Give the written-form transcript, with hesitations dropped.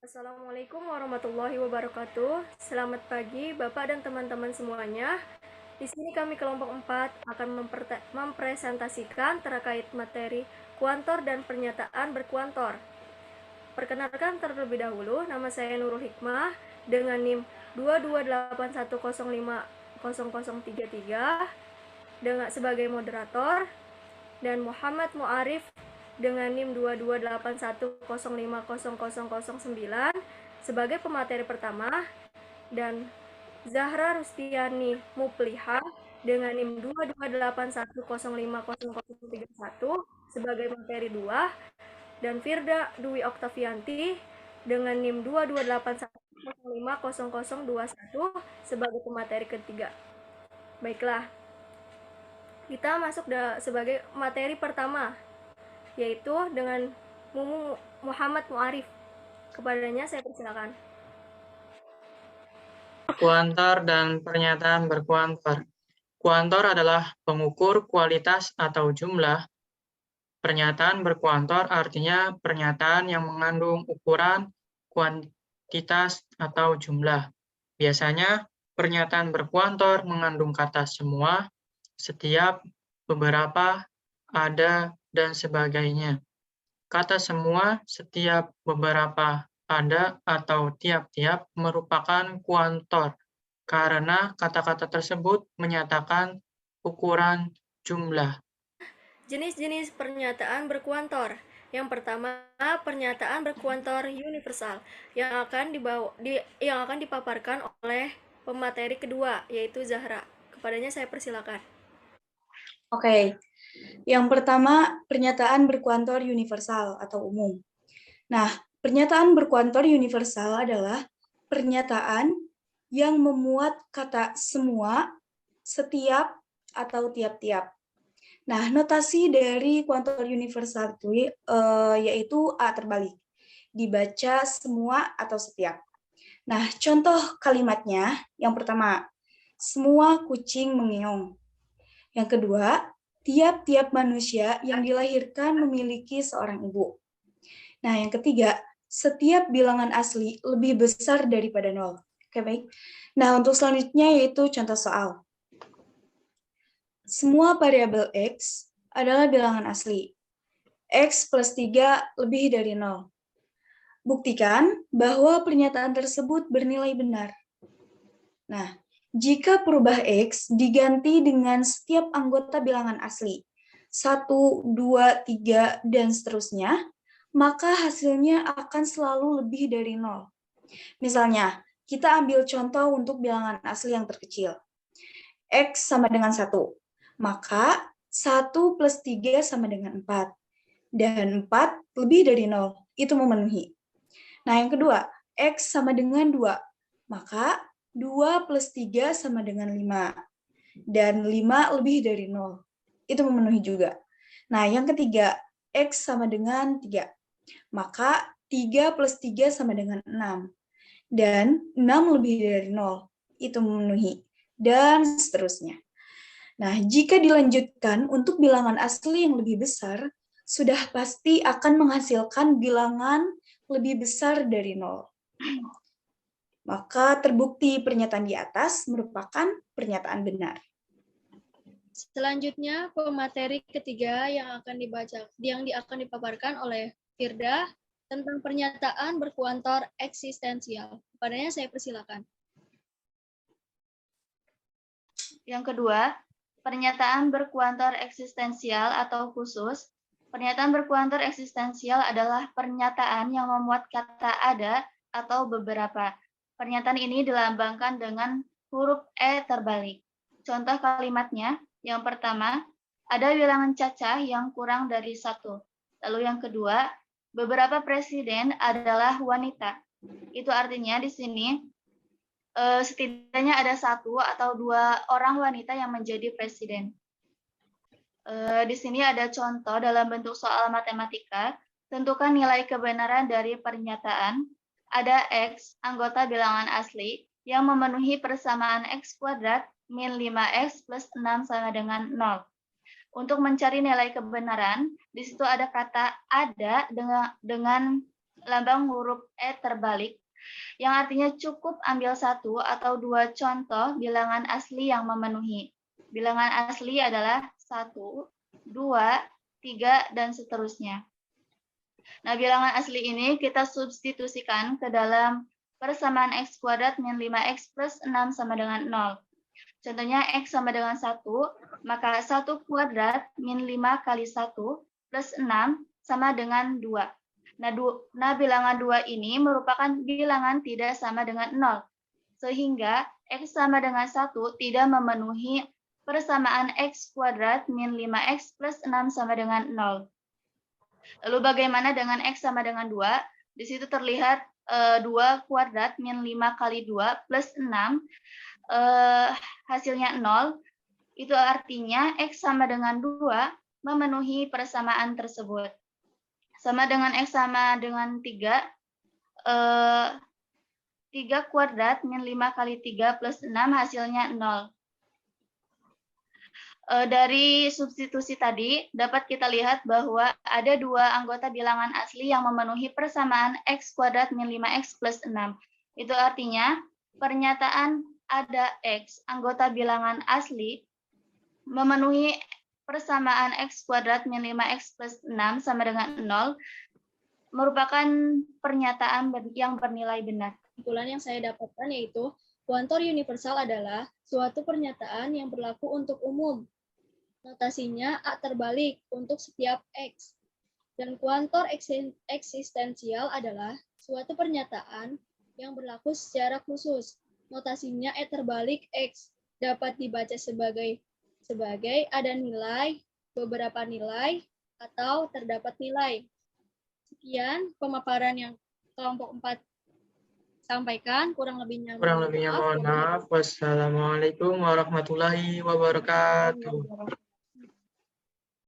Assalamualaikum warahmatullahi wabarakatuh. Selamat pagi Bapak dan teman-teman semuanya. Di sini kami kelompok 4 akan mempresentasikan terkait materi kuantor dan pernyataan berkuantor. Perkenalkan terlebih dahulu, nama saya Nurul Hikmah dengan NIM 22810500033 dengan sebagai moderator, dan Muhammad Muarif dengan NIM 22810500009 sebagai pemateri pertama, dan Zahra Rustiani Mupliha dengan NIM 22810500031 sebagai materi 2, dan Firda Dwi Oktavianti dengan NIM 22810500021 sebagai pemateri ketiga. Baiklah, kita masuk sebagai materi pertama, yaitu dengan Muhammad Muarif. Kepadanya saya persilakan. Kuantor dan pernyataan berkuantor. Kuantor adalah pengukur kualitas atau jumlah. Pernyataan berkuantor artinya pernyataan yang mengandung ukuran kuantitas atau jumlah. Biasanya pernyataan berkuantor mengandung kata semua, setiap, beberapa, ada, dan sebagainya. Kata semua, setiap, beberapa, ada, atau tiap-tiap merupakan kuantor karena kata-kata tersebut menyatakan ukuran jumlah. Jenis-jenis pernyataan berkuantor. Yang pertama, pernyataan berkuantor universal yang akan dipaparkan oleh pemateri kedua, yaitu Zahra. Kepadanya saya persilakan. Oke, yang pertama pernyataan berkuantor universal atau umum. Nah, pernyataan berkuantor universal adalah pernyataan yang memuat kata semua, setiap, atau tiap-tiap. Nah, notasi dari kuantor universal itu yaitu A terbalik. Dibaca semua atau setiap. Nah, contoh kalimatnya yang pertama, semua kucing mengeong. Yang kedua, tiap-tiap manusia yang dilahirkan memiliki seorang ibu. Nah, yang ketiga, setiap bilangan asli lebih besar daripada 0. Oke, baik. Nah, untuk selanjutnya yaitu contoh soal. Semua variabel X adalah bilangan asli. X plus 3 lebih dari 0. Buktikan bahwa pernyataan tersebut bernilai benar. Nah, jika perubah X diganti dengan setiap anggota bilangan asli, 1, 2, 3, dan seterusnya, maka hasilnya akan selalu lebih dari 0. Misalnya, kita ambil contoh untuk bilangan asli yang terkecil. X sama dengan 1, maka 1 plus 3 sama dengan 4. Dan 4 lebih dari 0, itu memenuhi. Nah, yang kedua, X sama dengan 2, maka 2 plus 3 sama dengan 5. Dan 5 lebih dari 0. Itu memenuhi juga. Nah, yang ketiga, X sama dengan 3. Maka 3 plus 3 sama dengan 6. Dan 6 lebih dari 0. Itu memenuhi. Dan seterusnya. Nah, jika dilanjutkan untuk bilangan asli yang lebih besar, sudah pasti akan menghasilkan bilangan lebih besar dari 0. Maka terbukti pernyataan di atas merupakan pernyataan benar. Selanjutnya, pemateri ketiga yang akan dipaparkan oleh Firda tentang pernyataan berkuantor eksistensial. Kepadanya saya persilakan. Yang kedua, pernyataan berkuantor eksistensial atau khusus. Pernyataan berkuantor eksistensial adalah pernyataan yang memuat kata ada atau beberapa. Pernyataan ini dilambangkan dengan huruf E terbalik. Contoh kalimatnya, yang pertama, ada bilangan cacah yang kurang dari 1. Lalu yang kedua, beberapa presiden adalah wanita. Itu artinya di sini setidaknya ada 1 atau 2 orang wanita yang menjadi presiden. Di sini ada contoh dalam bentuk soal matematika. Tentukan nilai kebenaran dari pernyataan. Ada X, anggota bilangan asli, yang memenuhi persamaan X kuadrat min 5X plus 6 sama dengan 0. Untuk mencari nilai kebenaran, di situ ada kata ada dengan lambang huruf E terbalik, yang artinya cukup ambil satu atau dua contoh bilangan asli yang memenuhi. Bilangan asli adalah 1, 2, 3, dan seterusnya. Nah, bilangan asli ini kita substitusikan ke dalam persamaan X kuadrat min 5X plus 6 sama dengan 0. Contohnya X sama dengan 1, maka 1 kuadrat min 5 kali 1 plus 6 sama dengan 2. Nah, bilangan 2 ini merupakan bilangan tidak sama dengan 0. Sehingga X sama dengan 1 tidak memenuhi persamaan X kuadrat min 5X plus 6 sama dengan 0. Lalu bagaimana dengan X sama dengan 2? Di situ terlihat 2 kuadrat min 5 kali 2 plus 6, hasilnya 0. Itu artinya X sama dengan 2 memenuhi persamaan tersebut. Sama dengan X sama dengan 3, 3 kuadrat min 5 kali 3 plus 6 hasilnya 0. Dari substitusi tadi dapat kita lihat bahwa ada dua anggota bilangan asli yang memenuhi persamaan X kuadrat min 5X plus 6. Itu artinya pernyataan ada X anggota bilangan asli memenuhi persamaan X kuadrat min 5X plus 6 sama dengan 0 merupakan pernyataan yang bernilai benar. Kesimpulan yang saya dapatkan yaitu kuantor universal adalah suatu pernyataan yang berlaku untuk umum. Notasinya A terbalik untuk setiap X. Dan kuantor eksistensial adalah suatu pernyataan yang berlaku secara khusus. Notasinya E terbalik X dapat dibaca sebagai ada nilai, beberapa nilai, atau terdapat nilai. Sekian pemaparan yang kelompok 4 sampaikan, kurang lebihnya mohon maaf. Wassalamualaikum warahmatullahi wabarakatuh.